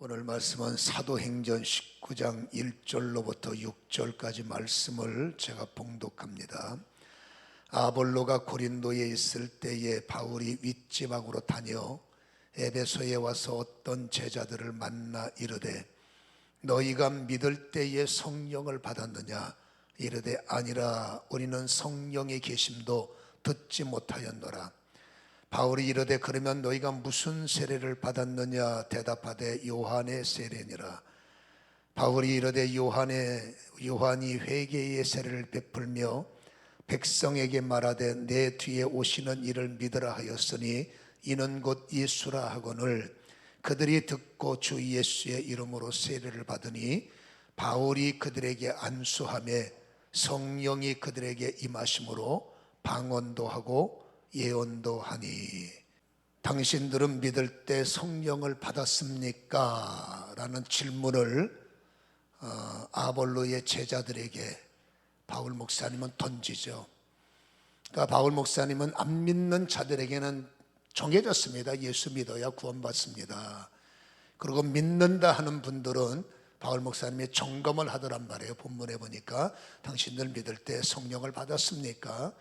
오늘 말씀은 사도행전 19장 1절로부터 6절까지 말씀을 제가 봉독합니다. 아볼로가 고린도에 있을 때에 바울이 윗지방으로 다녀 에베소에 와서 어떤 제자들을 만나 이르되 너희가 믿을 때에 성령을 받았느냐? 이르되 아니라 우리는 성령의 계심도 듣지 못하였노라. 바울이 이르되 그러면 너희가 무슨 세례를 받았느냐? 대답하되 요한의 세례니라. 바울이 이르되 요한이 회개의 세례를 베풀며 백성에게 말하되 내 뒤에 오시는 이를 믿으라 하였으니 이는 곧 예수라 하거늘 그들이 듣고 주 예수의 이름으로 세례를 받으니 바울이 그들에게 안수하며 성령이 그들에게 임하심으로 방언도 하고 예언도 하니 당신들은 믿을 때 성령을 받았습니까? 라는 질문을 아볼로의 제자들에게 바울 목사님은 던지죠. 그러니까 바울 목사님은 안 믿는 자들에게는 정해졌습니다. 예수 믿어야 구원받습니다. 그리고 믿는다 하는 분들은 바울 목사님이 점검을 하더란 말이에요. 본문에 보니까 당신들 믿을 때 성령을 받았습니까?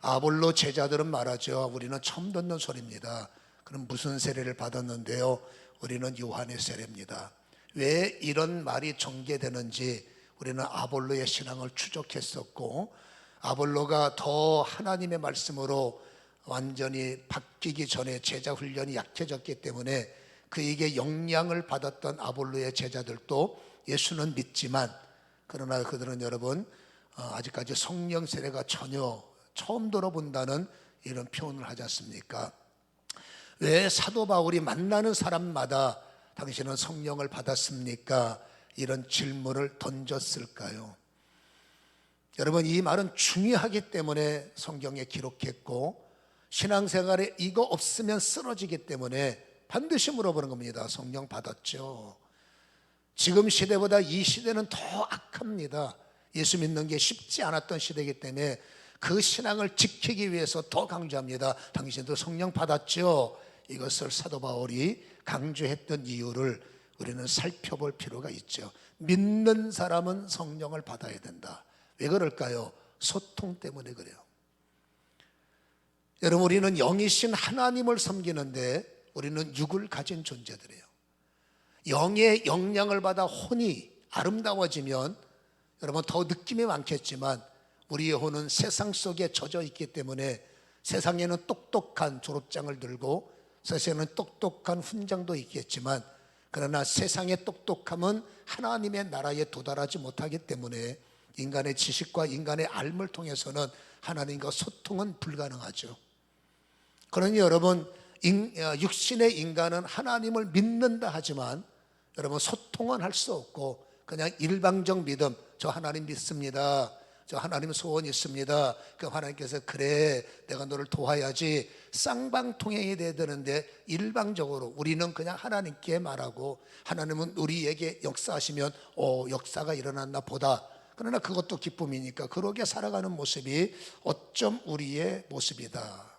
아볼로 제자들은 말하죠. 우리는 처음 듣는 소리입니다. 그럼 무슨 세례를 받았는데요? 우리는 요한의 세례입니다. 왜 이런 말이 전개되는지 우리는 아볼로의 신앙을 추적했었고, 아볼로가 더 하나님의 말씀으로 완전히 바뀌기 전에 제자 훈련이 약해졌기 때문에 그에게 영향을 받았던 아볼로의 제자들도 예수는 믿지만, 그러나 그들은 여러분 아직까지 성령 세례가 전혀 처음 들어본다는 이런 표현을 하지 않습니까? 왜 사도 바울이 만나는 사람마다 당신은 성령을 받았습니까? 이런 질문을 던졌을까요? 여러분, 이 말은 중요하기 때문에 성경에 기록했고, 신앙생활에 이거 없으면 쓰러지기 때문에 반드시 물어보는 겁니다. 성령 받았죠? 지금 시대보다 이 시대는 더 악합니다. 예수 믿는 게 쉽지 않았던 시대이기 때문에 그 신앙을 지키기 위해서 더 강조합니다. 당신도 성령 받았죠? 이것을 사도 바울이 강조했던 이유를 우리는 살펴볼 필요가 있죠. 믿는 사람은 성령을 받아야 된다. 왜 그럴까요? 소통 때문에 그래요. 여러분, 우리는 영이신 하나님을 섬기는데 우리는 육을 가진 존재들이에요. 영의 영향을 받아 혼이 아름다워지면 여러분 더 느낌이 많겠지만 우리의 혼은 세상 속에 젖어 있기 때문에 세상에는 똑똑한 졸업장을 들고 세상에는 똑똑한 훈장도 있겠지만, 그러나 세상의 똑똑함은 하나님의 나라에 도달하지 못하기 때문에 인간의 지식과 인간의 알을 통해서는 하나님과 소통은 불가능하죠. 그러니 여러분, 육신의 인간은 하나님을 믿는다 하지만 여러분 소통은 할 수 없고 그냥 일방적 믿음, 저 하나님 믿습니다, 저 하나님 소원 있습니다, 그 하나님께서 그래 내가 너를 도와야지, 쌍방통행이 돼야 되는데 일방적으로 우리는 그냥 하나님께 말하고 하나님은 우리에게 역사하시면 역사가 일어났나 보다. 그러나 그것도 기쁨이니까 그러게 살아가는 모습이 어쩜 우리의 모습이다.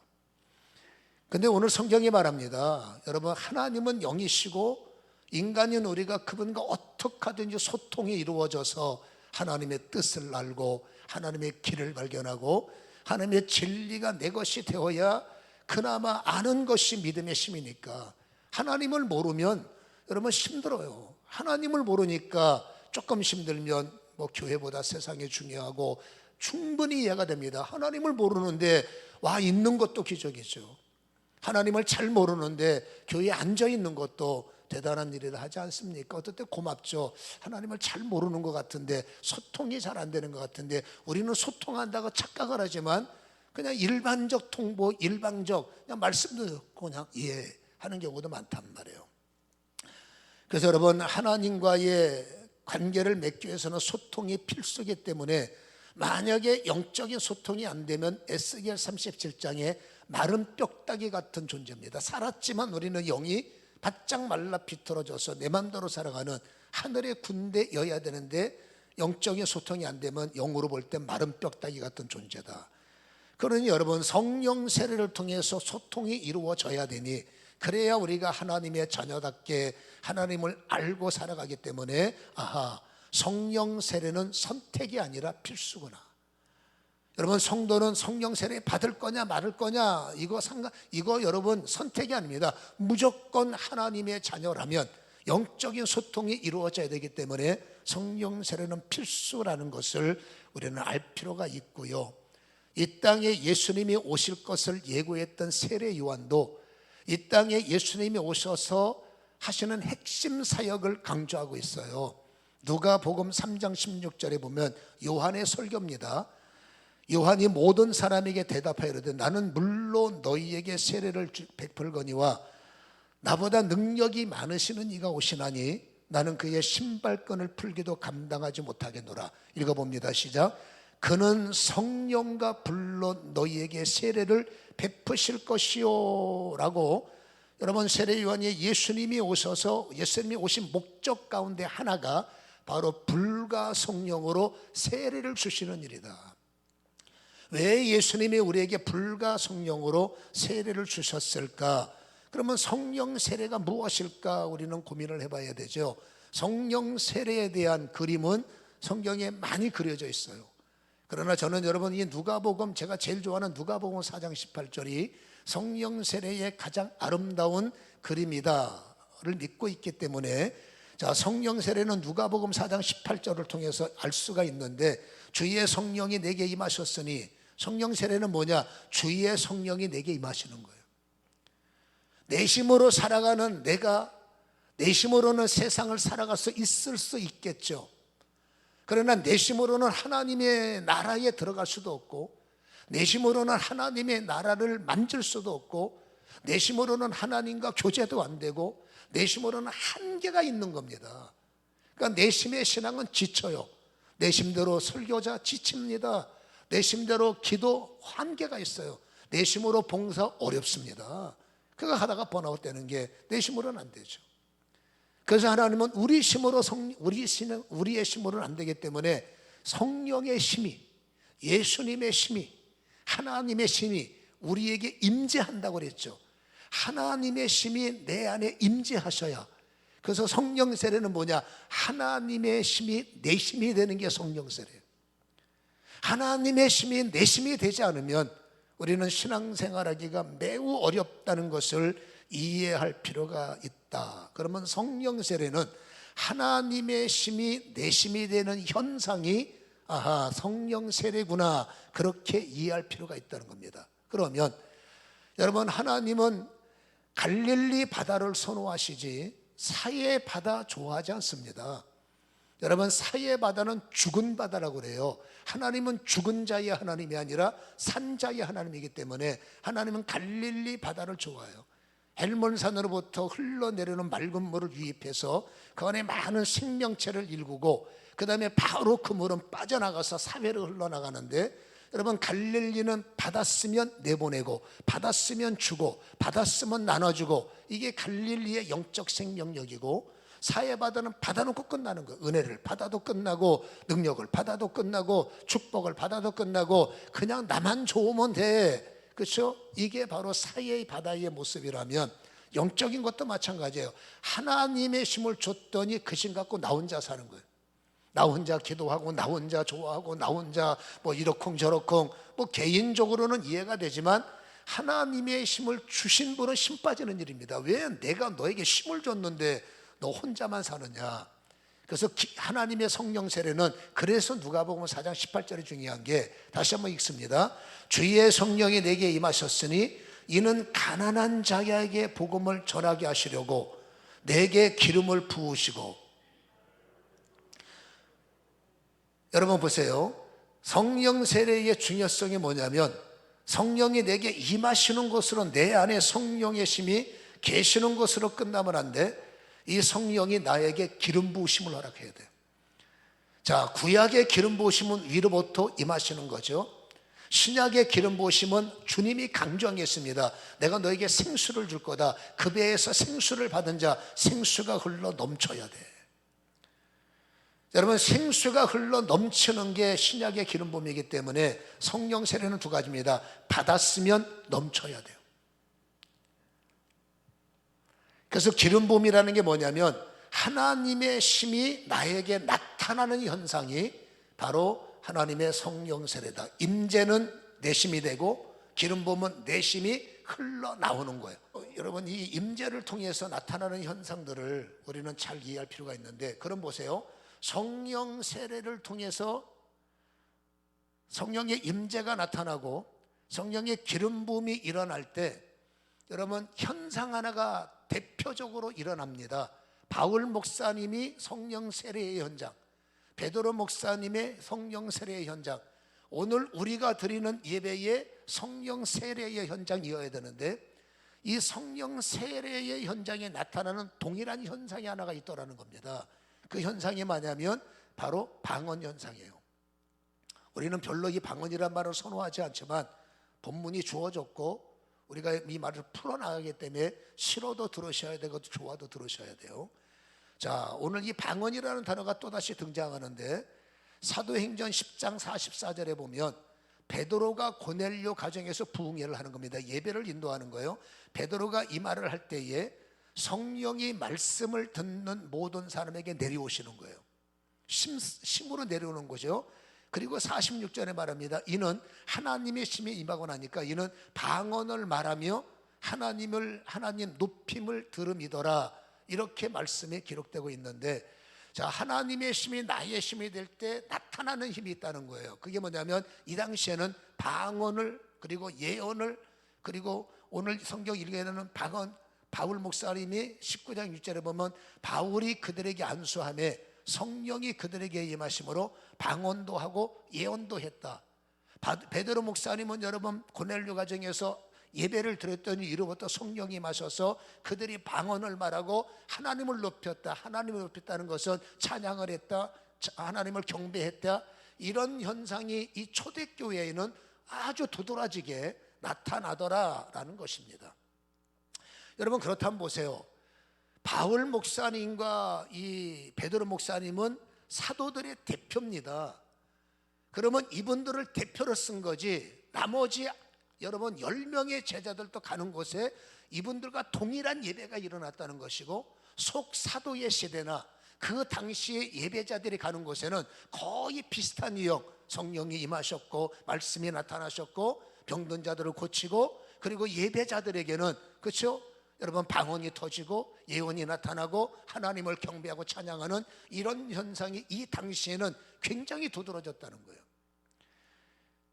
근데 오늘 성경이 말합니다. 여러분, 하나님은 영이시고 인간인 우리가 그분과 어떻게 하든지 소통이 이루어져서 하나님의 뜻을 알고 하나님의 길을 발견하고 하나님의 진리가 내 것이 되어야 그나마 아는 것이 믿음의 힘이니까, 하나님을 모르면 여러분 힘들어요. 하나님을 모르니까 조금 힘들면 교회보다 세상이 중요하고 충분히 이해가 됩니다. 하나님을 모르는데 와 있는 것도 기적이죠. 하나님을 잘 모르는데 교회에 앉아 있는 것도 대단한 일이라 하지 않습니까? 어떨 때 고맙죠. 하나님을 잘 모르는 것 같은데 소통이 잘 안 되는 것 같은데 우리는 소통한다고 착각을 하지만 그냥 일반적 통보, 일방적 그냥 말씀도 듣고 그냥 이해하는 경우도 많단 말이에요. 그래서 여러분, 하나님과의 관계를 맺기 위해서는 소통이 필수이기 때문에 만약에 영적인 소통이 안 되면 에스겔 37장에 마른 뼈다귀 같은 존재입니다. 살았지만 우리는 영이 바짝 말라 비틀어져서 내 맘대로 살아가는 하늘의 군대여야 되는데 영적인 소통이 안 되면 영으로 볼 때 마른 뼈다귀 같은 존재다. 그러니 여러분, 성령 세례를 통해서 소통이 이루어져야 되니 그래야 우리가 하나님의 자녀답게 하나님을 알고 살아가기 때문에 성령 세례는 선택이 아니라 필수구나. 여러분, 성도는 성령 세례 받을 거냐 말을 거냐 이거 여러분 선택이 아닙니다. 무조건 하나님의 자녀라면 영적인 소통이 이루어져야 되기 때문에 성령 세례는 필수라는 것을 우리는 알 필요가 있고요. 이 땅에 예수님이 오실 것을 예고했던 세례 요한도 이 땅에 예수님이 오셔서 하시는 핵심 사역을 강조하고 있어요. 누가복음 3장 16절에 보면 요한의 설교입니다. 요한이 모든 사람에게 대답하여 이르되 나는 물론 너희에게 세례를 베풀거니와 나보다 능력이 많으시는 이가 오시나니 나는 그의 신발끈을 풀기도 감당하지 못하겠노라. 읽어봅니다. 시작. 그는 성령과 불로 너희에게 세례를 베푸실 것이요 라고. 여러분, 세례 요한이 예수님이 오셔서 예수님이 오신 목적 가운데 하나가 바로 불과 성령으로 세례를 주시는 일이다. 왜 예수님이 우리에게 불과 성령으로 세례를 주셨을까? 그러면 성령 세례가 무엇일까? 우리는 고민을 해봐야 되죠. 성령 세례에 대한 그림은 성경에 많이 그려져 있어요. 그러나 저는 여러분 이 누가복음, 제가 제일 좋아하는 누가복음 4장 18절이 성령 세례의 가장 아름다운 그림이다를 믿고 있기 때문에, 자, 성령 세례는 누가복음 4장 18절을 통해서 알 수가 있는데, 주의 성령이 내게 임하셨으니, 성령 세례는 뭐냐? 주의 성령이 내게 임하시는 거예요. 내 힘으로 살아가는 내가 내 힘으로는 세상을 살아갈 수 있을 수 있겠죠. 그러나 내 힘으로는 하나님의 나라에 들어갈 수도 없고, 내 힘으로는 하나님의 나라를 만질 수도 없고, 내 힘으로는 하나님과 교제도 안 되고, 내 힘으로는 한계가 있는 겁니다. 그러니까 내 힘의 신앙은 지쳐요. 내 힘대로 설교자 지칩니다. 내 힘대로 기도 한계가 있어요. 내 힘으로 봉사 어렵습니다. 그거 하다가 번아웃 되는 게 내 힘으로는 안 되죠. 그래서 하나님은 우리의 힘으로는 안 되기 때문에 성령의 힘이, 예수님의 힘이, 하나님의 힘이 우리에게 임재한다고 그랬죠. 하나님의 힘이 내 안에 임재하셔야. 그래서 성령 세례는 뭐냐? 하나님의 힘이 내 힘이 되는 게 성령 세례예요. 하나님의 힘이 내 힘이 되지 않으면 우리는 신앙생활하기가 매우 어렵다는 것을 이해할 필요가 있다. 그러면 성령 세례는 하나님의 힘이 내 힘이 되는 현상이 성령 세례구나, 그렇게 이해할 필요가 있다는 겁니다. 그러면 여러분, 하나님은 갈릴리 바다를 선호하시지 사해 바다 좋아하지 않습니다. 여러분, 사해 바다는 죽은 바다라고 그래요. 하나님은 죽은 자의 하나님이 아니라 산자의 하나님이기 때문에 하나님은 갈릴리 바다를 좋아해요. 헬몬산으로부터 흘러내리는 맑은 물을 유입해서 그 안에 많은 생명체를 일구고, 그 다음에 바로 그 물은 빠져나가서 사회로 흘러나가는데, 여러분, 갈릴리는 받았으면 내보내고, 받았으면 주고, 받았으면 나눠주고, 이게 갈릴리의 영적 생명력이고, 사해바다는 받아놓고 끝나는 거예요. 은혜를 받아도 끝나고, 능력을 받아도 끝나고, 축복을 받아도 끝나고, 그냥 나만 좋으면 돼. 그렇죠? 이게 바로 사해의 바다의 모습이라면 영적인 것도 마찬가지예요. 하나님의 힘을 줬더니 그 힘 갖고 나 혼자 사는 거예요. 나 혼자 기도하고, 나 혼자 좋아하고, 나 혼자 뭐 이러쿵 저러쿵, 뭐 개인적으로는 이해가 되지만 하나님의 힘을 주신 분은 힘 빠지는 일입니다. 왜 내가 너에게 힘을 줬는데 너 혼자만 사느냐? 그래서 하나님의 성령 세례는, 그래서 누가복음 4장 18절이 중요한 게, 다시 한번 읽습니다. 주의 성령이 내게 임하셨으니 이는 가난한 자에게 복음을 전하게 하시려고 내게 기름을 부으시고. 여러분 보세요. 성령 세례의 중요성이 뭐냐면, 성령이 내게 임하시는 것으로, 내 안에 성령의 힘이 계시는 것으로 끝나면 안 돼. 이 성령이 나에게 기름 부으심을 허락해야 돼요. 자, 구약의 기름 부으심은 위로부터 임하시는 거죠. 신약의 기름 부으심은 주님이 강조하겠습니다. 내가 너에게 생수를 줄 거다. 그 배에서 생수를 받은 자, 생수가 흘러 넘쳐야 돼. 여러분, 생수가 흘러 넘치는 게 신약의 기름 부음이기 때문에 성령 세례는 두 가지입니다. 받았으면 넘쳐야 돼요. 그래서 기름 부음이라는 게 뭐냐면 하나님의 심이 나에게 나타나는 현상이 바로 하나님의 성령 세례다. 임재는 내심이 되고 기름 부음은 내심이 흘러나오는 거예요. 여러분, 이 임재를 통해서 나타나는 현상들을 우리는 잘 이해할 필요가 있는데, 그럼 보세요. 성령 세례를 통해서 성령의 임재가 나타나고 성령의 기름 부음이 일어날 때 여러분, 현상 하나가 대표적으로 일어납니다. 바울 목사님이 성령 세례의 현장, 베드로 목사님의 성령 세례의 현장, 오늘 우리가 드리는 예배의 성령 세례의 현장이어야 되는데, 이 성령 세례의 현장에 나타나는 동일한 현상이 하나가 있더라는 겁니다. 그 현상이 뭐냐면 바로 방언 현상이에요. 우리는 별로 이 방언이란 말을 선호하지 않지만 본문이 주어졌고 우리가 이 말을 풀어나가기 때문에 싫어도 들으셔야 되고 좋아도 들으셔야 돼요. 자, 오늘 이 방언이라는 단어가 또다시 등장하는데, 사도행전 10장 44절에 보면 베드로가 고넬료 가정에서 부흥회를 하는 겁니다. 예배를 인도하는 거예요. 베드로가 이 말을 할 때에 성령이 말씀을 듣는 모든 사람에게 내려오시는 거예요. 심으로 내려오는 거죠. 그리고 46절에 말합니다. 이는 하나님의 심이 임하고 나니까 이는 방언을 말하며 하나님 높임을 들음이더라, 이렇게 말씀이 기록되고 있는데, 자, 하나님의 심이 나의 심이 될 때 나타나는 힘이 있다는 거예요. 그게 뭐냐면 이 당시에는 방언을, 그리고 예언을, 그리고 오늘 성경 읽게되는 바울 목사님이 19장 6절에 보면 바울이 그들에게 안수하며 성령이 그들에게 임하심으로 방언도 하고 예언도 했다. 베드로 목사님은 여러분 고넬료 가정에서 예배를 드렸더니 이로부터 성령이 임하셔서 그들이 방언을 말하고 하나님을 높였다. 하나님을 높였다는 것은 찬양을 했다, 하나님을 경배했다. 이런 현상이 이 초대교회에는 아주 도드라지게 나타나더라라는 것입니다. 여러분, 그렇다면 보세요. 바울 목사님과 이 베드로 목사님은 사도들의 대표입니다. 그러면 이분들을 대표로 쓴 거지, 나머지 여러분 10명의 제자들도 가는 곳에 이분들과 동일한 예배가 일어났다는 것이고, 속사도의 시대나 그 당시의 예배자들이 가는 곳에는 거의 비슷한 유형, 성령이 임하셨고 말씀이 나타나셨고 병든 자들을 고치고, 그리고 예배자들에게는, 그렇죠, 여러분 방언이 터지고 예언이 나타나고 하나님을 경배하고 찬양하는 이런 현상이 이 당시에는 굉장히 두드러졌다는 거예요.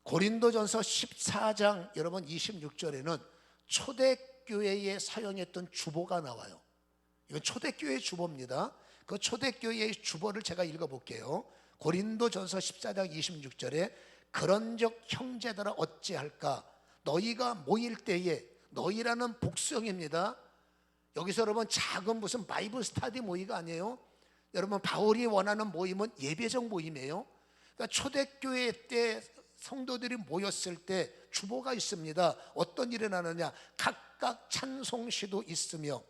고린도전서 14장 여러분 26절에는 초대교회에 사용했던 주보가 나와요. 이건 초대교회의 주보입니다. 그 초대교회의 주보를 제가 읽어볼게요. 고린도전서 14장 26절에 그런즉 형제들아 어찌할까, 너희가 모일 때에, 너희라는 복수형입니다. 여기서 여러분 작은 무슨 바이블 스터디 모의가 아니에요. 여러분 바울이 원하는 모임은 예배적 모임이에요. 그러니까 초대교회 때 성도들이 모였을 때 주보가 있습니다. 어떤 일이 나느냐, 각각 찬송시도 있으며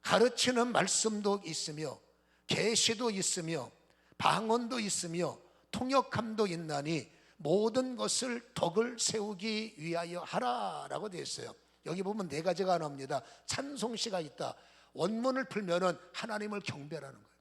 가르치는 말씀도 있으며 계시도 있으며 방언도 있으며 통역함도 있나니 모든 것을 덕을 세우기 위하여 하라라고 되어 있어요. 여기 보면 4가지가 나옵니다. 찬송시가 있다. 원문을 풀면은 하나님을 경배라는 거예요.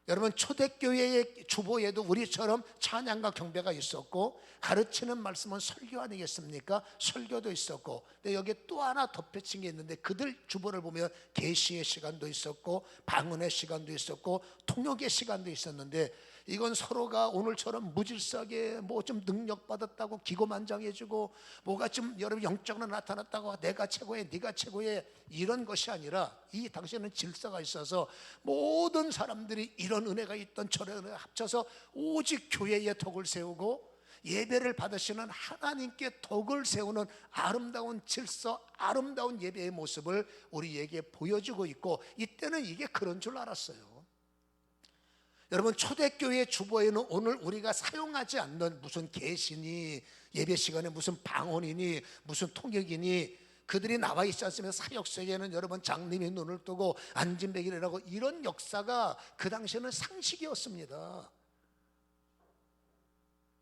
여러분 초대교회의 주보에도 우리처럼 찬양과 경배가 있었고, 가르치는 말씀은 설교 아니겠습니까? 설교도 있었고, 근데 여기에 또 하나 덧붙인 게 있는데, 그들 주보를 보면 계시의 시간도 있었고 방언의 시간도 있었고 통역의 시간도 있었는데, 이건 서로가 오늘처럼 무질서하게 뭐 좀 능력받았다고 기고만장해지고 뭐가 좀 여러분 영적으로 나타났다고 내가 최고해 네가 최고해 이런 것이 아니라, 이 당시에는 질서가 있어서 모든 사람들이 이런 은혜가 있던 저런 은혜가 합쳐서 오직 교회의 덕을 세우고 예배를 받으시는 하나님께 덕을 세우는 아름다운 질서, 아름다운 예배의 모습을 우리에게 보여주고 있고, 이때는 이게 그런 줄 알았어요. 여러분 초대교회 주보에는 오늘 우리가 사용하지 않는 무슨 계시니 예배 시간에 무슨 방언이니 무슨 통역이니 그들이 나와 있지 않습니까? 사역서에는 여러분 장님이 눈을 뜨고 안진뱅이라고 이런 역사가 그 당시에는 상식이었습니다.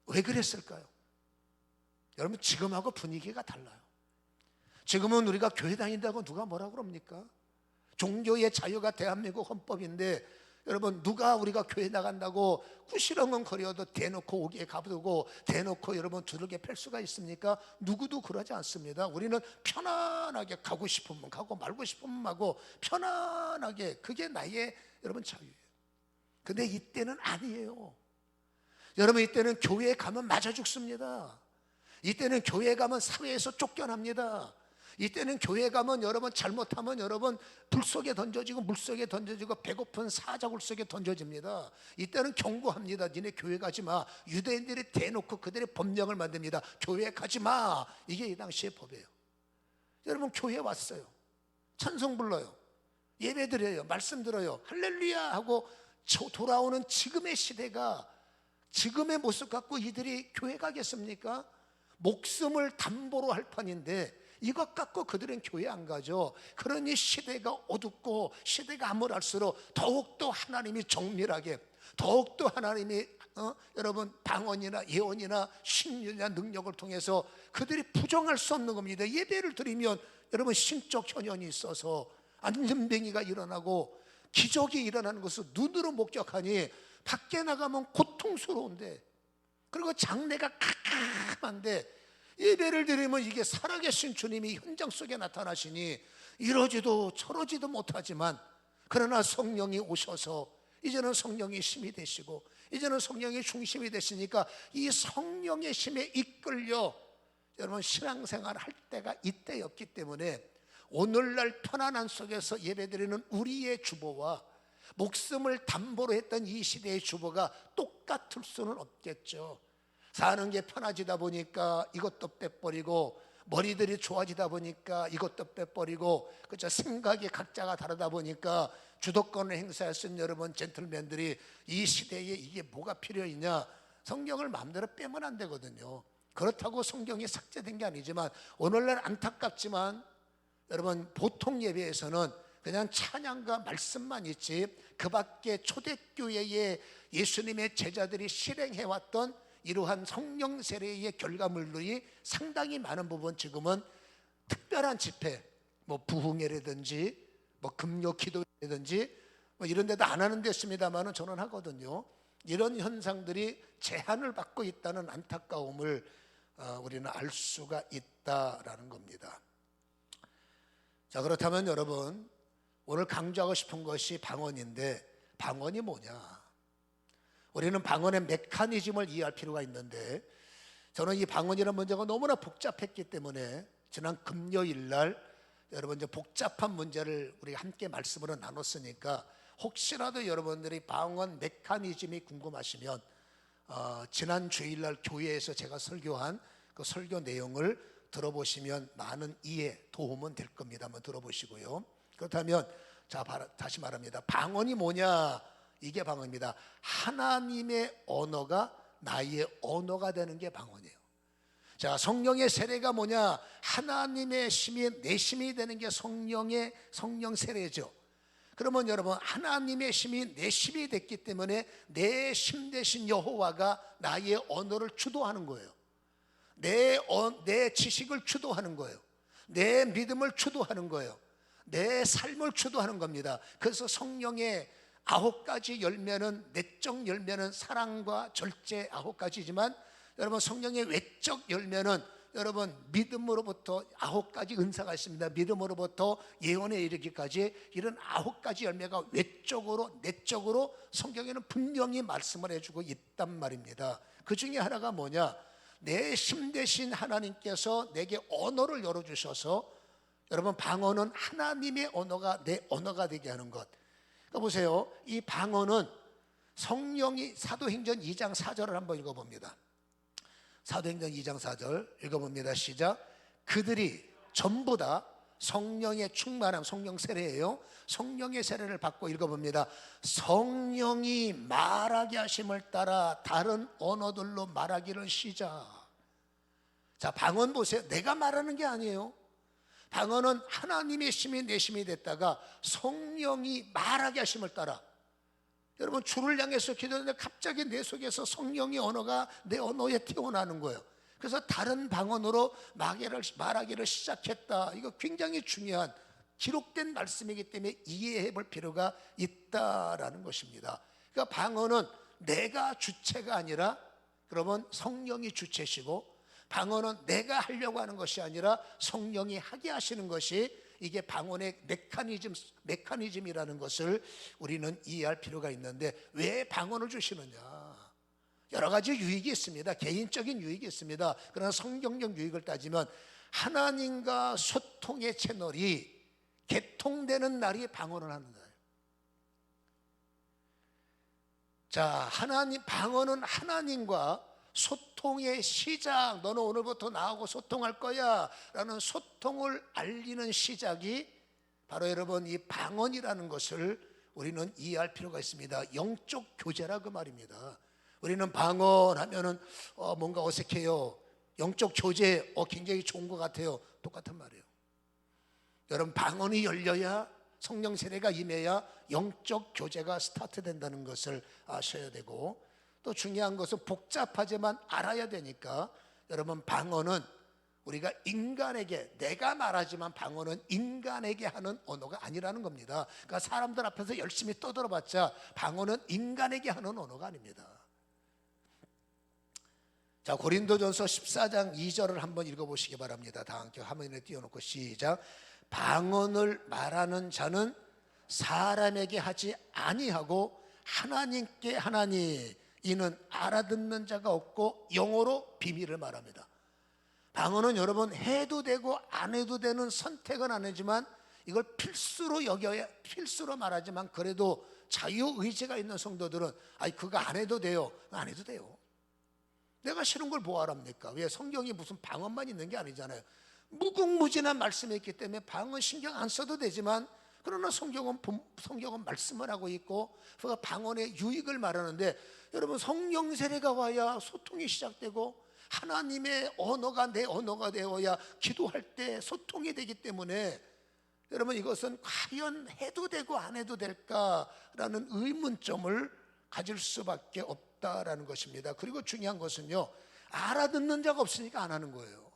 왜 그랬을까요? 여러분 지금하고 분위기가 달라요. 지금은 우리가 교회 다닌다고 누가 뭐라 그럽니까? 종교의 자유가 대한민국 헌법인데, 여러분 누가 우리가 교회 나간다고 구시렁거려도 대놓고 오기에 가두고 대놓고 여러분 두들겨 팰 수가 있습니까? 누구도 그러지 않습니다. 우리는 편안하게 가고 싶으면 가고 말고 싶으면 말고 편안하게, 그게 나의 여러분 자유예요. 근데 이때는 아니에요. 여러분 이때는 교회에 가면 맞아 죽습니다. 이때는 교회에 가면 사회에서 쫓겨납니다. 이때는 교회 가면 여러분 잘못하면 여러분 불 속에 던져지고 물 속에 던져지고 배고픈 사자굴 속에 던져집니다. 이때는 경고합니다. 니네 교회 가지 마. 유대인들이 대놓고 그들의 법령을 만듭니다. 교회 가지 마. 이게 이 당시의 법이에요. 여러분 교회 왔어요. 찬송 불러요. 예배 드려요. 말씀 들어요. 할렐루야 하고 돌아오는 지금의 시대가, 지금의 모습 갖고 이들이 교회 가겠습니까? 목숨을 담보로 할 판인데 이것 갖고 그들은 교회 안 가죠. 그러니 시대가 어둡고 시대가 암울할수록 더욱더 하나님이 정밀하게, 더욱더 하나님이 여러분 방언이나 예언이나 신유나 능력을 통해서 그들이 부정할 수 없는 겁니다. 예배를 드리면 여러분 신적 현현이 있어서 안전뱅이가 일어나고 기적이 일어나는 것을 눈으로 목격하니 밖에 나가면 고통스러운데, 그리고 장래가 캄캄한데 예배를 드리면 이게 살아계신 주님이 현장 속에 나타나시니 이러지도 저러지도 못하지만, 그러나 성령이 오셔서 이제는 성령이 힘이 되시고 이제는 성령이 중심이 되시니까 이 성령의 힘에 이끌려 여러분 신앙생활 할 때가 이때였기 때문에 오늘날 편안한 속에서 예배드리는 우리의 주보와 목숨을 담보로 했던 이 시대의 주보가 똑같을 수는 없겠죠. 사는 게 편해지다 보니까 이것도 빼버리고, 머리들이 좋아지다 보니까 이것도 빼버리고, 그렇죠? 생각이 각자가 다르다 보니까 주도권을 행사할 수 있는 여러분 젠틀맨들이 이 시대에 이게 뭐가 필요했냐, 성경을 마음대로 빼면 안 되거든요. 그렇다고 성경이 삭제된 게 아니지만 오늘날 안타깝지만 여러분 보통 예배에서는 그냥 찬양과 말씀만 있지 그 밖에 초대교회의 예수님의 제자들이 실행해왔던 이러한 성령 세례의 결과물들이 상당히 많은 부분 지금은 특별한 집회, 뭐 부흥회라든지 뭐 금요 기도라든지 뭐 이런 데도 안 하는 데 있습니다만은 저는 하거든요. 이런 현상들이 제한을 받고 있다는 안타까움을 우리는 알 수가 있다라는 겁니다. 자, 그렇다면 여러분 오늘 강조하고 싶은 것이 방언인데, 방언이 뭐냐? 우리는 방언의 메커니즘을 이해할 필요가 있는데, 저는 이 방언이라는 문제가 너무나 복잡했기 때문에 지난 금요일 날 여러분 이제 복잡한 문제를 우리가 함께 말씀으로 나눴으니까 혹시라도 여러분들이 방언 메커니즘이 궁금하시면 지난 주일날 교회에서 제가 설교한 그 설교 내용을 들어보시면 많은 이해, 도움은 될 겁니다. 한번 들어보시고요. 그렇다면 자, 다시 말합니다. 방언이 뭐냐? 이게 방언입니다. 하나님의 언어가 나의 언어가 되는 게 방언이에요. 자, 성령의 세례가 뭐냐? 하나님의 심이 내 심이 되는 게 성령 세례죠. 그러면 여러분 하나님의 심이 내 심이 됐기 때문에 내 심 되신 여호와가 나의 언어를 주도하는 거예요. 내 지식을 주도하는 거예요. 내 믿음을 주도하는 거예요. 내 삶을 주도하는 겁니다. 그래서 성령의 9가지 열매는, 내적 열매는 사랑과 절제 9가지지만 여러분 성령의 외적 열매는 여러분 믿음으로부터 9가지 은사가 있습니다. 믿음으로부터 예언에 이르기까지 이런 9가지 열매가 외적으로 내적으로 성경에는 분명히 말씀을 해주고 있단 말입니다. 그 중에 하나가 뭐냐? 내 심 되신 하나님께서 내게 언어를 열어주셔서 여러분 방언은 하나님의 언어가 내 언어가 되게 하는 것. 그러니까 보세요. 이 방언은 성령이 사도행전 2장 4절을 한번 읽어봅니다. 사도행전 2장 4절 읽어봅니다. 시작. 그들이 전부 다 성령의 충만함, 성령 세례예요. 성령의 세례를 받고 읽어봅니다. 성령이 말하게 하심을 따라 다른 언어들로 말하기를 시작. 자, 방언 보세요. 내가 말하는 게 아니에요. 방언은 하나님의 심이 내 심이 됐다가 성령이 말하게 하심을 따라, 여러분 주를 향해서 기도하는데 갑자기 내 속에서 성령의 언어가 내 언어에 튀어나오는 거예요. 그래서 다른 방언으로 말하기를 시작했다. 이거 굉장히 중요한 기록된 말씀이기 때문에 이해해 볼 필요가 있다라는 것입니다. 그러니까 방언은 내가 주체가 아니라 그러면 성령이 주체시고, 방언은 내가 하려고 하는 것이 아니라 성령이 하게 하시는 것이 이게 방언의 메커니즘이라는 것을 우리는 이해할 필요가 있는데, 왜 방언을 주시느냐? 여러 가지 유익이 있습니다. 개인적인 유익이 있습니다. 그러나 성경적 유익을 따지면 하나님과 소통의 채널이 개통되는 날이 방언을 하는 날이에요. 자, 방언은 하나님과 소통의 시작, 너는 오늘부터 나하고 소통할 거야 라는 소통을 알리는 시작이 바로 여러분 이 방언이라는 것을 우리는 이해할 필요가 있습니다. 영적 교제라 그 말입니다. 우리는 방언하면은 뭔가 어색해요. 영적 교제 굉장히 좋은 것 같아요. 똑같은 말이에요. 여러분, 방언이 열려야, 성령 세례가 임해야 영적 교제가 스타트 된다는 것을 아셔야 되고, 또 중요한 것은 복잡하지만 알아야 되니까, 여러분 방언은 우리가 인간에게, 내가 말하지만 방언은 인간에게 하는 언어가 아니라는 겁니다. 그러니까 사람들 앞에서 열심히 떠들어봤자 방언은 인간에게 하는 언어가 아닙니다. 자, 고린도전서 14장 2절을 한번 읽어보시기 바랍니다. 다 함께 화면에 띄워놓고 시작. 방언을 말하는 자는 사람에게 하지 아니하고 하나님께 하나니, 이는 알아듣는 자가 없고 영어로 비밀을 말합니다. 방언은 여러분 해도 되고 안 해도 되는 선택은 아니지만, 이걸 필수로 여겨야, 필수로 말하지만 그래도 자유의지가 있는 성도들은 그거 안 해도 돼요. 안 해도 돼요. 내가 싫은 걸 뭐하랍니까? 왜? 성경이 무슨 방언만 있는 게 아니잖아요. 무궁무진한 말씀이 있기 때문에 방언 신경 안 써도 되지만, 그러나 성경은 말씀을 하고 있고 그 방언의 유익을 말하는데, 여러분 성령 세례가 와야 소통이 시작되고 하나님의 언어가 내 언어가 되어야 기도할 때 소통이 되기 때문에, 여러분 이것은 과연 해도 되고 안 해도 될까라는 의문점을 가질 수밖에 없다라는 것입니다. 그리고 중요한 것은요, 알아듣는 자가 없으니까 안 하는 거예요.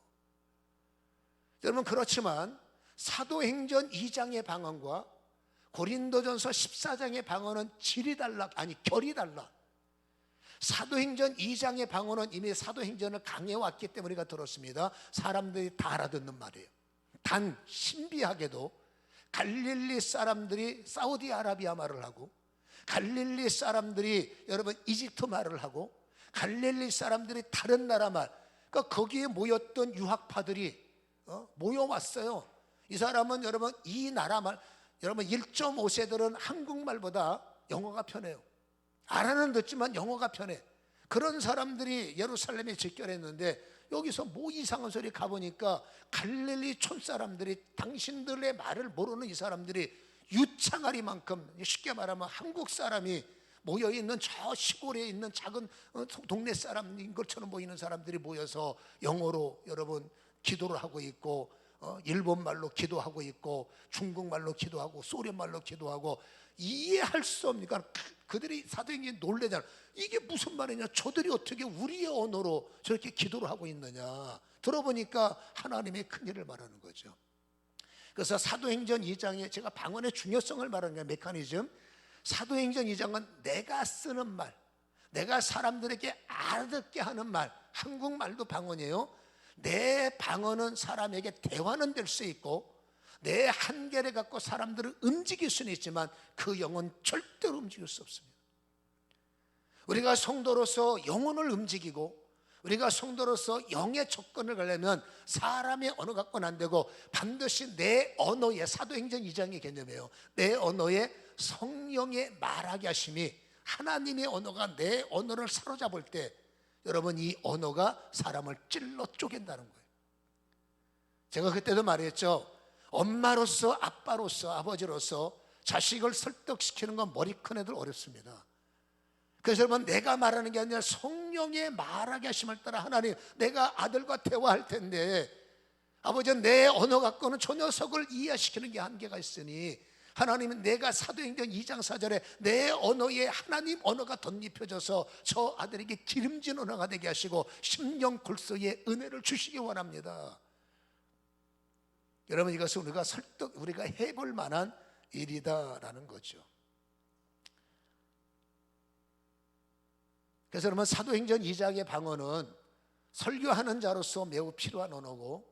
여러분, 그렇지만 사도행전 2장의 방언과 고린도전서 14장의 방언은 결이 달라. 사도행전 2장의 방언은 이미 사도행전을 강해왔기 때문에 우리가 들었습니다. 사람들이 다 알아듣는 말이에요. 단 신비하게도 갈릴리 사람들이 사우디아라비아 말을 하고, 갈릴리 사람들이 여러분 이집트 말을 하고, 갈릴리 사람들이 다른 나라 말, 그러니까 거기에 모였던 유학파들이 모여왔어요. 이 사람은 여러분 이 나라 말, 여러분 1.5세들은 한국말보다 영어가 편해요. 알아는 듣지만 영어가 편해. 그런 사람들이 예루살렘에 집결했는데, 여기서 뭐 이상한 소리 가보니까 갈릴리 촌사람들이, 당신들의 말을 모르는 이 사람들이 유창하리만큼, 쉽게 말하면 한국 사람이 모여있는 저 시골에 있는 작은 동네 사람인 것처럼 보이는 사람들이 모여서 영어로 여러분 기도를 하고 있고, 일본말로 기도하고 있고, 중국말로 기도하고, 소련말로 기도하고, 이해할 수 없으니까 그들이 사도행전에 놀래잖아. 이게 무슨 말이냐, 저들이 어떻게 우리의 언어로 저렇게 기도를 하고 있느냐. 들어보니까 하나님의 큰일을 말하는 거죠. 그래서 사도행전 2장에 제가 방언의 중요성을 말하는 거예요. 메커니즘. 사도행전 2장은 내가 쓰는 말, 내가 사람들에게 알아듣게 하는 말, 한국말도 방언이에요. 내 방언은 사람에게 대화는 될 수 있고, 내 한계를 갖고 사람들을 움직일 수는 있지만 그 영은 절대로 움직일 수 없습니다. 우리가 성도로서 영혼을 움직이고, 우리가 성도로서 영의 접근을 가려면 사람의 언어 갖고는 안 되고, 반드시 내 언어에, 사도행전 2장의 개념이에요. 내 언어에 성령의 말하게 하심이, 하나님의 언어가 내 언어를 사로잡을 때 여러분 이 언어가 사람을 찔러 쪼갠다는 거예요. 제가 그때도 말했죠. 엄마로서, 아빠로서, 아버지로서 자식을 설득시키는 건 머리 큰 애들 어렵습니다. 그래서 여러분, 내가 말하는 게 아니라 성령의 말하게 하심을 따라 하나님, 내가 아들과 대화할 텐데 아버지는 내 언어 갖고는 저 녀석을 이해시키는 게 한계가 있으니, 하나님은 내가 사도행전 2장 4절에 내 언어에 하나님 언어가 덧입혀져서 저 아들에게 기름진 언어가 되게 하시고 심령 골소에 은혜를 주시기 원합니다. 여러분, 이것은 우리가 해볼 만한 일이다라는 거죠. 그래서 여러분, 사도행전 2장의 방언은 설교하는 자로서 매우 필요한 언어고,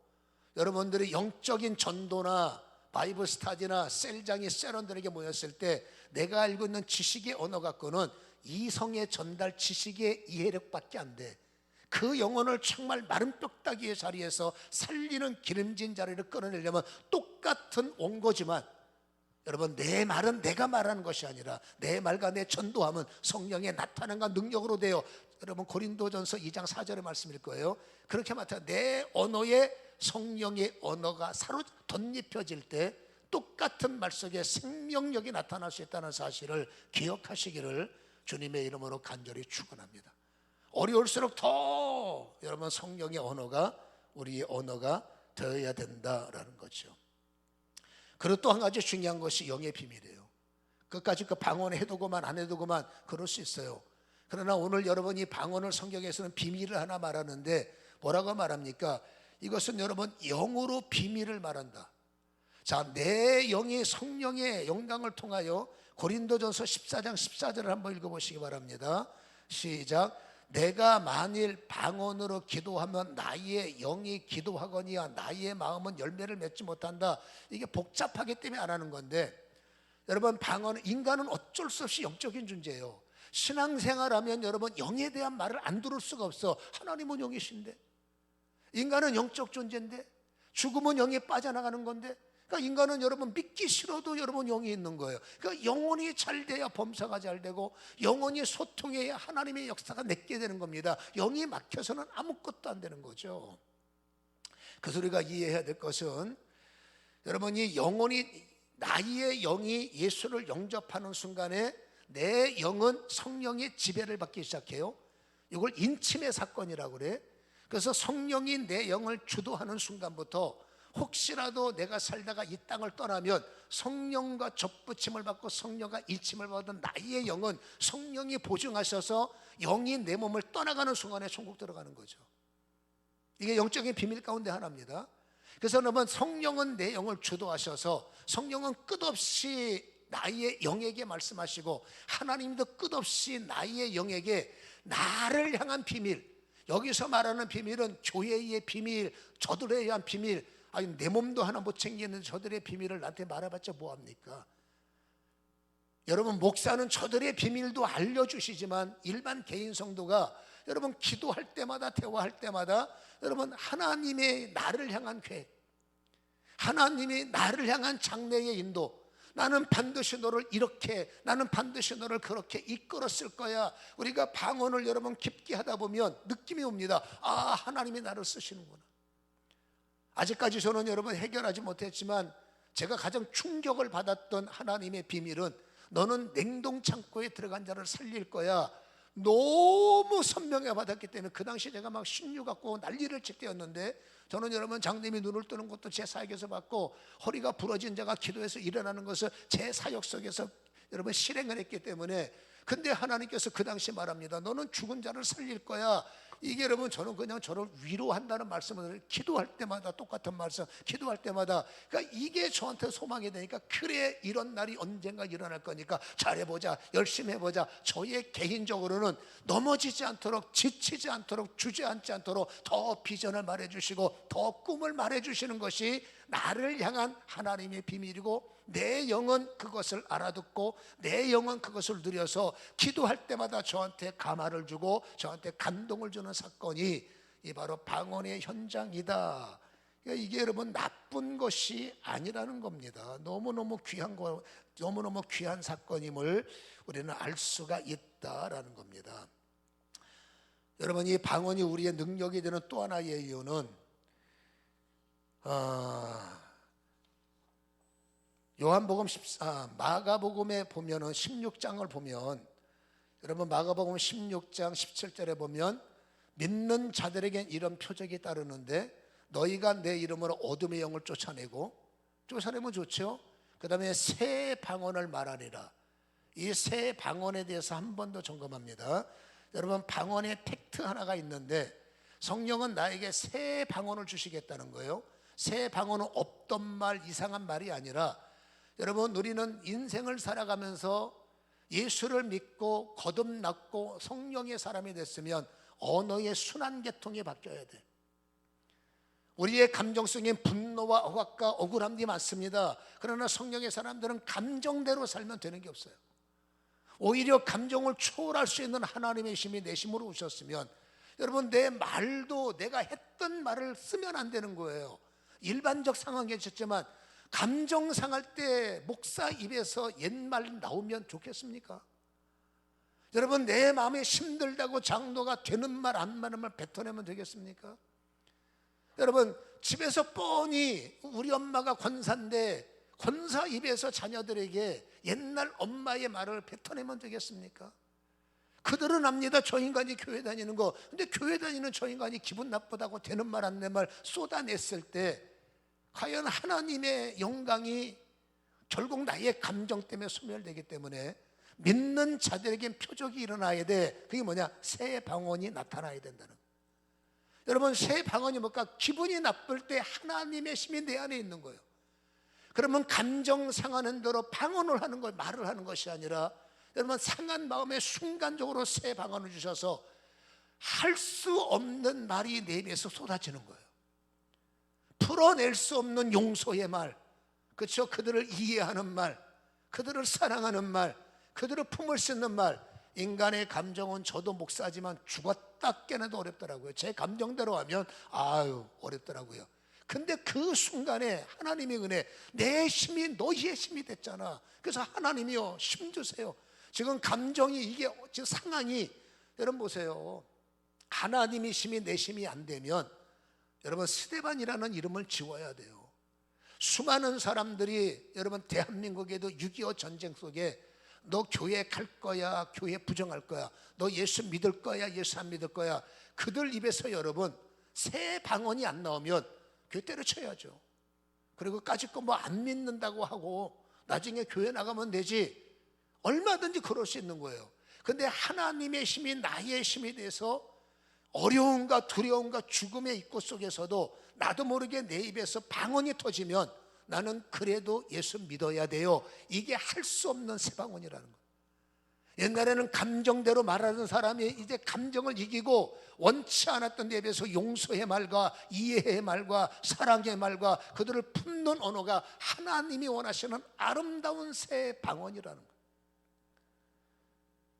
여러분들이 영적인 전도나 바이블 스타디나 셀장이 세런들에게 모였을 때 내가 알고 있는 지식의 언어 갖고는 이성의 전달 지식의 이해력밖에 안 돼. 그 영혼을 정말 마른 뼈다귀의 자리에서 살리는 기름진 자리를 끌어내려면 똑같은 원고지만, 여러분, 내 말은 내가 말하는 것이 아니라 내 말과 내 전도함은 성령의 나타남과 능력으로 되어, 여러분 고린도전서 2장 4절의 말씀일 거예요. 그렇게 맡아 내 언어에 성령의 언어가 덧입혀질 때 똑같은 말 속에 생명력이 나타날 수 있다는 사실을 기억하시기를 주님의 이름으로 간절히 축원합니다. 어려울수록 더 여러분 성령의 언어가, 우리의 언어가 되어야 된다라는 거죠. 그리고 또 한 가지 중요한 것이 영의 비밀이에요. 끝까지 그 방언 해두고만 안 해두고만 그럴 수 있어요. 그러나 오늘 여러분이 방언을 성경에서는 비밀을 하나 말하는데 뭐라고 말합니까? 이것은 여러분 영으로 비밀을 말한다. 자, 내 영이 성령의 영광을 통하여, 고린도전서 14장 14절을 한번 읽어보시기 바랍니다. 시작. 내가 만일 방언으로 기도하면 나의 영이 기도하거니와 나의 마음은 열매를 맺지 못한다. 이게 복잡하기 때문에 안 하는 건데, 여러분 인간은 어쩔 수 없이 영적인 존재예요. 신앙생활하면 여러분 영에 대한 말을 안 들을 수가 없어. 하나님은 영이신데, 인간은 영적 존재인데, 죽으면 영이 빠져나가는 건데, 그러니까 인간은 여러분 믿기 싫어도 여러분 영이 있는 거예요. 그러니까 영혼이 잘 돼야 범사가 잘 되고, 영혼이 소통해야 하나님의 역사가 내게 되는 겁니다. 영이 막혀서는 아무것도 안 되는 거죠. 그래서 우리가 이해해야 될 것은, 여러분이 나의 영이 예수를 영접하는 순간에 내 영은 성령의 지배를 받기 시작해요. 이걸 인침의 사건이라고 그래. 그래서 성령이 내 영을 주도하는 순간부터 혹시라도 내가 살다가 이 땅을 떠나면 성령과 접붙임을 받고 성령과 일침을 받은 나의 영은 성령이 보증하셔서 영이 내 몸을 떠나가는 순간에 천국 들어가는 거죠. 이게 영적인 비밀 가운데 하나입니다. 그래서 여러분, 성령은 내 영을 주도하셔서 성령은 끝없이 나의 영에게 말씀하시고, 하나님도 끝없이 나의 영에게 나를 향한 비밀, 여기서 말하는 비밀은 교회의 비밀, 저들에 의한 비밀, 아니 내 몸도 하나 못 챙기는 저들의 비밀을 나한테 말해봤자 뭐합니까? 여러분, 목사는 저들의 비밀도 알려주시지만 일반 개인 성도가 여러분 기도할 때마다, 대화할 때마다 여러분 하나님의 나를 향한 계획, 하나님이 나를 향한 장래의 인도, 나는 반드시 너를 이렇게, 나는 반드시 너를 그렇게 이끌었을 거야. 우리가 방언을 여러분 깊게 하다 보면 느낌이 옵니다. 아, 하나님이 나를 쓰시는구나. 아직까지 저는 여러분 해결하지 못했지만 제가 가장 충격을 받았던 하나님의 비밀은, 너는 냉동창고에 들어간 자를 살릴 거야. 너무 선명해 받았기 때문에 그 당시 제가 막 신유 갖고 난리를 칠 때였는데, 저는 여러분 장님이 눈을 뜨는 것도 제 사역에서 봤고, 허리가 부러진 자가 기도해서 일어나는 것을 제 사역 속에서 여러분 실행을 했기 때문에, 근데 하나님께서 그 당시 말합니다. 너는 죽은 자를 살릴 거야. 이게 여러분, 저는 그냥 저를 위로한다는 말씀을 기도할 때마다 똑같은 말씀, 기도할 때마다, 그러니까 이게 저한테 소망이 되니까, 그래 이런 날이 언젠가 일어날 거니까 잘해보자, 열심히 해보자. 저의 개인적으로는 넘어지지 않도록, 지치지 않도록, 주저앉지 않도록 더 비전을 말해주시고 더 꿈을 말해주시는 것이 나를 향한 하나님의 비밀이고, 내 영은 그것을 알아듣고 내 영은 그것을 누려서 기도할 때마다 저한테 감화를 주고 저한테 감동을 주는 사건이 이 바로 방언의 현장이다. 그러니까 이게 여러분 나쁜 것이 아니라는 겁니다. 너무너무 귀한 거, 너무너무 귀한 사건임을 우리는 알 수가 있다라는 겁니다. 여러분, 이 방언이 우리의 능력이 되는 또 하나의 이유는 요한복음 마가복음에 보면은 16장을 보면, 여러분 마가복음 16장 17절에 보면 믿는 자들에겐 이런 표적이 따르는데 너희가 내 이름으로 어둠의 영을 쫓아내면 좋죠. 그 다음에 새 방언을 말하리라. 이 새 방언에 대해서 한 번 더 점검합니다. 여러분, 방언의 팩트 하나가 있는데, 성령은 나에게 새 방언을 주시겠다는 거예요. 새 방언은 없던 말, 이상한 말이 아니라 여러분, 우리는 인생을 살아가면서 예수를 믿고 거듭났고 성령의 사람이 됐으면 언어의 순환 계통이 바뀌어야 돼. 우리의 감정성인 분노와 억압과 억울함이 많습니다. 그러나 성령의 사람들은 감정대로 살면 되는 게 없어요. 오히려 감정을 초월할 수 있는 하나님의 힘이 내 힘으로 오셨으면 여러분, 내 말도 내가 했던 말을 쓰면 안 되는 거예요. 일반적 상황이었지만 감정 상할 때 목사 입에서 옛말 나오면 좋겠습니까? 여러분, 내 마음에 힘들다고 장로가 되는 말 안 맞는 말 뱉어내면 되겠습니까? 여러분, 집에서 뻔히 우리 엄마가 권사인데 권사 입에서 자녀들에게 옛날 엄마의 말을 뱉어내면 되겠습니까? 그들은 압니다. 저 인간이 교회 다니는 거. 근데 교회 다니는 저 인간이 기분 나쁘다고 되는 말 안 내 말 쏟아냈을 때 과연 하나님의 영광이 결국 나의 감정 때문에 소멸되기 때문에 믿는 자들에겐 표적이 일어나야 돼. 그게 뭐냐? 새 방언이 나타나야 된다는 거예요. 여러분, 새 방언이 뭘까? 기분이 나쁠 때 하나님의 힘이 내 안에 있는 거예요. 그러면 감정 상하는 대로 방언을 하는 걸, 말을 하는 것이 아니라 여러분, 상한 마음에 순간적으로 새 방언을 주셔서 할 수 없는 말이 내 입에서 쏟아지는 거예요. 풀어낼 수 없는 용서의 말, 그렇죠? 그들을 이해하는 말, 그들을 사랑하는 말, 그들을 품을 수 있는 말. 인간의 감정은 저도 목사지만 죽었다 깨어나도 어렵더라고요. 제 감정대로 하면 어렵더라고요. 근데 그 순간에 하나님의 은혜, 내 힘이 너희의 힘이 됐잖아. 그래서 하나님이요, 힘 주세요. 지금 감정이 이게 지금 상황이, 여러분 보세요. 하나님의 힘이 내 힘이 안 되면 여러분, 스데반이라는 이름을 지워야 돼요. 수많은 사람들이 여러분, 대한민국에도 6.25 전쟁 속에 너 교회 갈 거야, 교회 부정할 거야, 너 예수 믿을 거야, 예수 안 믿을 거야, 그들 입에서 여러분 새 방언이 안 나오면 교회 때려쳐야죠. 그리고 까짓 거 뭐 안 믿는다고 하고 나중에 교회 나가면 되지, 얼마든지 그럴 수 있는 거예요. 근데 하나님의 힘이 나의 힘이 돼서 어려움과 두려움과 죽음의 입구 속에서도 나도 모르게 내 입에서 방언이 터지면 나는 그래도 예수 믿어야 돼요. 이게 할 수 없는 새 방언이라는 거예요. 옛날에는 감정대로 말하는 사람이 이제 감정을 이기고 원치 않았던 데 비해서 용서의 말과 이해의 말과 사랑의 말과 그들을 품는 언어가 하나님이 원하시는 아름다운 새 방언이라는 거예요.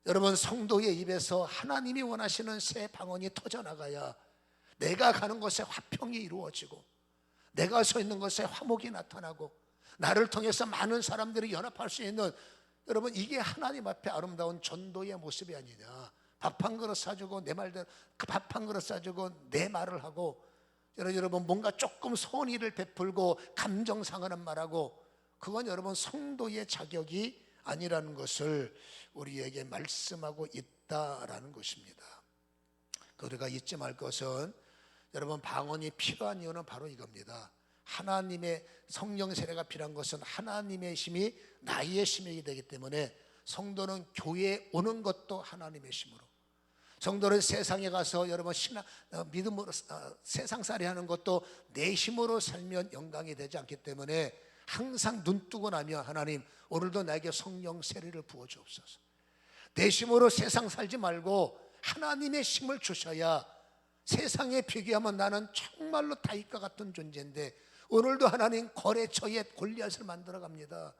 여러분, 성도의 입에서 하나님이 원하시는 새 방언이 터져나가야 내가 가는 곳에 화평이 이루어지고 내가 서 있는 곳에 화목이 나타나고 나를 통해서 많은 사람들이 연합할 수 있는, 여러분, 이게 하나님 앞에 아름다운 전도의 모습이 아니냐. 밥 한 그릇 사주고 내 말대로 그 밥 한 그릇 사주고 내 말을 하고, 여러분 뭔가 조금 선의를 베풀고 감정 상하는 말하고, 그건 여러분 성도의 자격이 아니라는 것을 우리에게 말씀하고 있다라는 것입니다. 우리가 잊지 말 것은, 여러분, 방언이 필요한 이유는 바로 이겁니다. 하나님의 성령 세례가 필요한 것은 하나님의 힘이 나의 힘이 되기 때문에 성도는 교회에 오는 것도 하나님의 힘으로, 성도는 세상에 가서 여러분 믿음으로 세상살이 하는 것도 내 힘으로 살면 영광이 되지 않기 때문에 항상 눈 뜨고 나면 하나님, 오늘도 나에게 성령 세례를 부어주옵소서. 내 힘으로 세상 살지 말고 하나님의 힘을 주셔야, 세상에 비교하면 나는 정말로 다윗과 같은 존재인데 오늘도 하나님 거래처에 골리앗을 만들어 갑니다.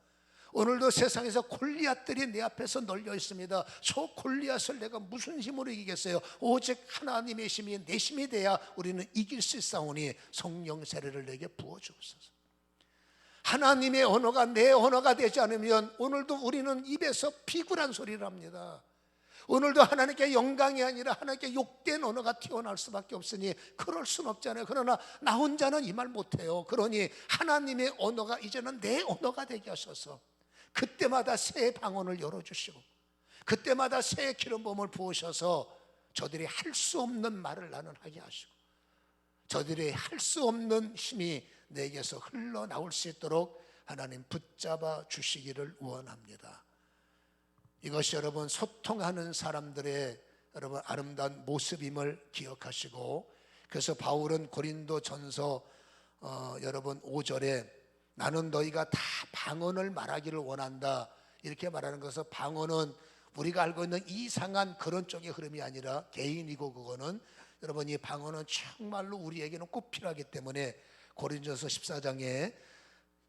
오늘도 세상에서 골리앗들이 내 앞에서 널려 있습니다. 저 골리앗을 내가 무슨 힘으로 이기겠어요? 오직 하나님의 힘이 내 힘이 돼야 우리는 이길 수 있사오니 성령 세례를 내게 부어주옵소서. 하나님의 언어가 내 언어가 되지 않으면 오늘도 우리는 입에서 비굴한 소리를 합니다. 오늘도 하나님께 영광이 아니라 하나님께 욕된 언어가 튀어나올 수밖에 없으니 그럴 수는 없잖아요. 그러나 나 혼자는 이 말 못해요. 그러니 하나님의 언어가 이제는 내 언어가 되게 하셔서 그때마다 새 방언을 열어주시고 그때마다 새 기름 부음을 부으셔서 저들이 할 수 없는 말을 나는 하게 하시고 저들이 할 수 없는 힘이 내게서 흘러나올 수 있도록 하나님 붙잡아 주시기를 원합니다. 이것이 여러분 소통하는 사람들의 여러분 아름다운 모습임을 기억하시고, 그래서 바울은 고린도 전서 여러분 5절에 나는 너희가 다 방언을 말하기를 원한다 이렇게 말하는 것은, 방언은 우리가 알고 있는 이상한 그런 쪽의 흐름이 아니라 개인이고, 그거는 여러분 이 방언은 정말로 우리에게는 꼭 필요하기 때문에 고린도서 14장에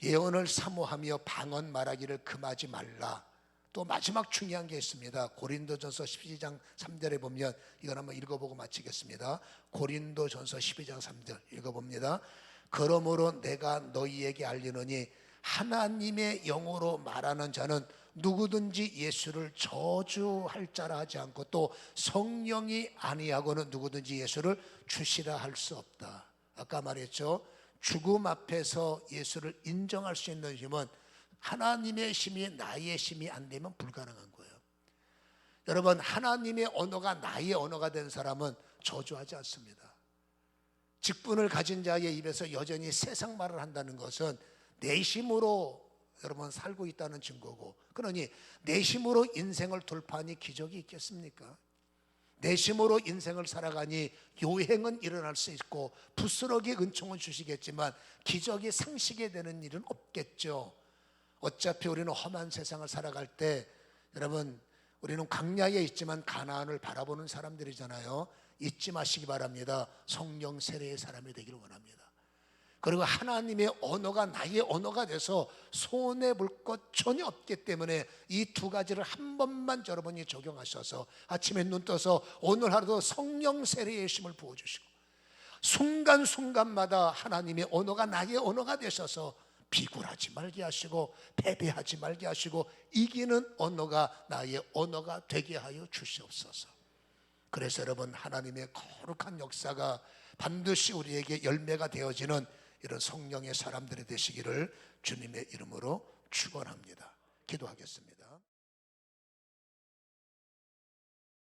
예언을 사모하며 방언 말하기를 금하지 말라. 또 마지막 중요한 게 있습니다. 고린도전서 12장 3절에 보면, 이건 한번 읽어보고 마치겠습니다. 고린도전서 12장 3절 읽어봅니다. 그러므로 내가 너희에게 알리노니 하나님의 영으로 말하는 자는 누구든지 예수를 저주할 자라 하지 않고, 또 성령이 아니하고는 누구든지 예수를 주시라 할 수 없다. 아까 말했죠. 죽음 앞에서 예수를 인정할 수 있는 힘은 하나님의 힘이 나의 힘이 안 되면 불가능한 거예요. 여러분, 하나님의 언어가 나의 언어가 된 사람은 저주하지 않습니다. 직분을 가진 자의 입에서 여전히 세상 말을 한다는 것은 내심으로 여러분 살고 있다는 증거고, 그러니 내심으로 인생을 돌파하니 기적이 있겠습니까? 내심으로 인생을 살아가니 요행은 일어날 수 있고 부스러기 은총은 주시겠지만 기적이 상식이 되는 일은 없겠죠. 어차피 우리는 험한 세상을 살아갈 때, 여러분 우리는 광야에 있지만 가나안을 바라보는 사람들이잖아요. 잊지 마시기 바랍니다. 성령 세례의 사람이 되기를 원합니다. 그리고 하나님의 언어가 나의 언어가 돼서 손해볼 것 전혀 없기 때문에 이 두 가지를 한 번만 여러분이 적용하셔서 아침에 눈 떠서 오늘 하루도 성령 세례의 힘을 부어주시고, 순간순간마다 하나님의 언어가 나의 언어가 되셔서 비굴하지 말게 하시고 패배하지 말게 하시고 이기는 언어가 나의 언어가 되게 하여 주시옵소서. 그래서 여러분, 하나님의 거룩한 역사가 반드시 우리에게 열매가 되어지는 이런 성령의 사람들이 되시기를 주님의 이름으로 축원합니다. 기도하겠습니다.